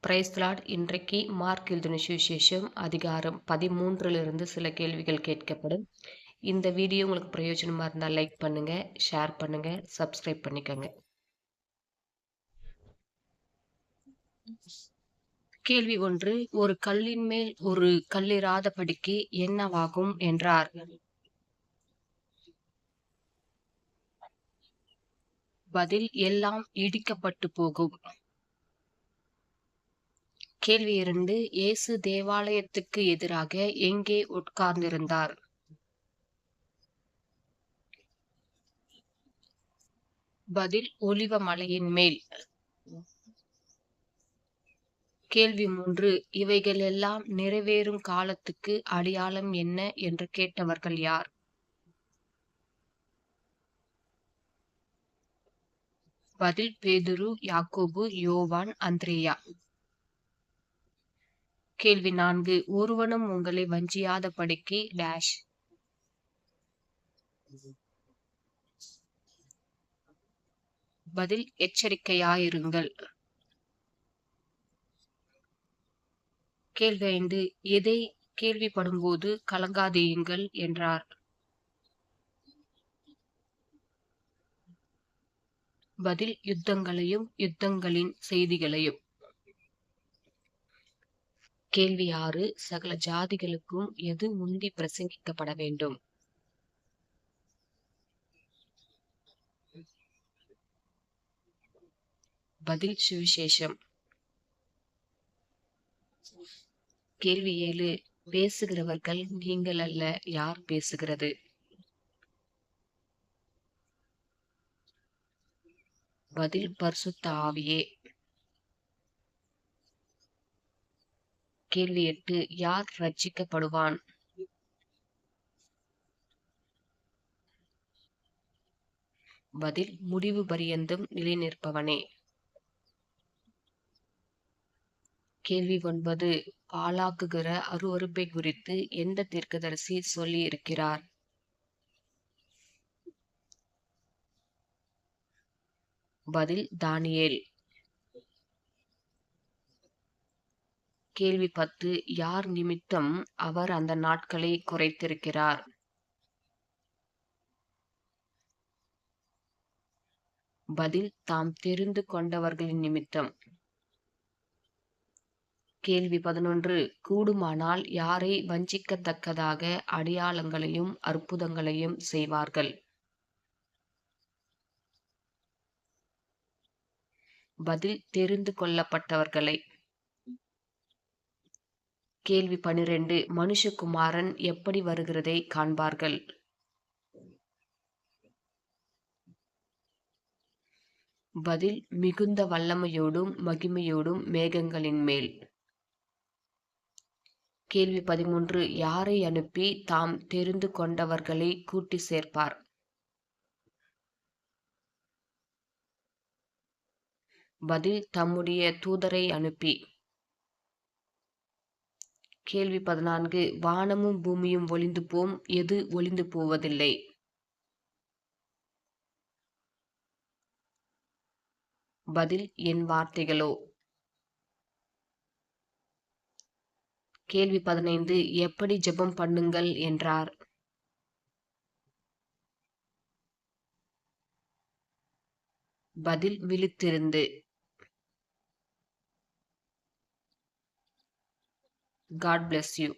Praise the Lord. இன்றைக்கு mark எழுதின சுவிசேஷம் அதிகாரம் 13 சில கேள்விகள் கேட்கப்படும். இந்த வீடியோ உங்களுக்கு பிரயோஜனமா இருந்தால் லைக் பண்ணுங்க, ஷேர் பண்ணுங்க, சப்ஸ்கிரைப் பண்ணிக்கோங்க. கேள்வி 1. ஒரு கல்லின் மேல் ஒரு கல்லிராதபடிக்கு என்னவாகும் என்றார். பதில்: எல்லாம் இடிக்கப்பட்டு போகும். கேள்வி 2. இயேசு தேவாலயத்துக்கு எதிராக எங்கே உட்கார்ந்திருந்தார். பதில்: ஒலிவ மலையின் மேல். கேள்வி 3. இவைகளெல்லாம் நிறைவேறும் காலத்துக்கு அடையாளம் என்ன என்று கேட்டவர்கள் யார். பதில்: பேதுரு, யாக்கோபு, யோவான், அந்திரேயா. கேள்வி 4. ஒருவனும் உங்களை வஞ்சியாதபடிக்கு டேஷ். பதில்: எச்சரிக்கையாயிருங்கள். கேள்வி 5. எதை கேள்விப்படும்போது கலங்காதேயுங்கள் என்றார். பதில்: யுத்தங்களையும் யுத்தங்களின் செய்திகளையும். கேள்வி 6. சகல ஜாதிகளுக்கும் எது முந்தி பிரசங்கிக்கப்பட வேண்டும். பதில்: சுவிசேஷம். கேள்வி 7. பேசுகிறவர்கள் நீங்கள் அல்ல, யார் பேசுகிறது. பதில்: பரிசுத்த ஆவியே. கேள்வி 8. யார் ரட்சிக்கப்படுவான். பதில்: முடிவு பரியந்தம் நிலை நிற்பவனே. கேள்வி 9. பாழாக்குகிற அருவருப்பை குறித்து எந்த தீர்க்கதரிசி சொல்லி இருக்கிறார். பதில்: தானியேல். கேள்வி 10. யார் நிமித்தம் அவர் அந்த நாட்களை குறைத்திருக்கிறார். பதில்: தாம் தெரிந்து கொண்டவர்களின் நிமித்தம். கேள்வி 11. கூடுமானால் யாரை வஞ்சிக்கத்தக்கதாக அடையாளங்களையும் அற்புதங்களையும் செய்வார்கள். பதில்: தெரிந்து கொள்ளப்பட்டவர்களை. கேள்வி 12. மனுஷகுமாரன் எப்படி வருகிறதை காண்பார்கள். பதில்: மிகுந்த வல்லமையோடும் மகிமையோடும் மேகங்களின் மேல். கேள்வி 13. யாரை அனுப்பி தாம் தெரிந்து கொண்டவர்களை கூட்டி சேர்ப்பார். பதில்: தம்முடைய தூதரை அனுப்பி. கேள்வி 14. வானமும் பூமியும் ஒளிந்து போம், எது ஒளிந்து போவதில்லை. பதில்: என் வார்த்தைகளோ. கேள்வி 15. எப்படி ஜெபம் பண்ணுங்கள் என்றார். பதில்: விழித்திருந்து. God bless you.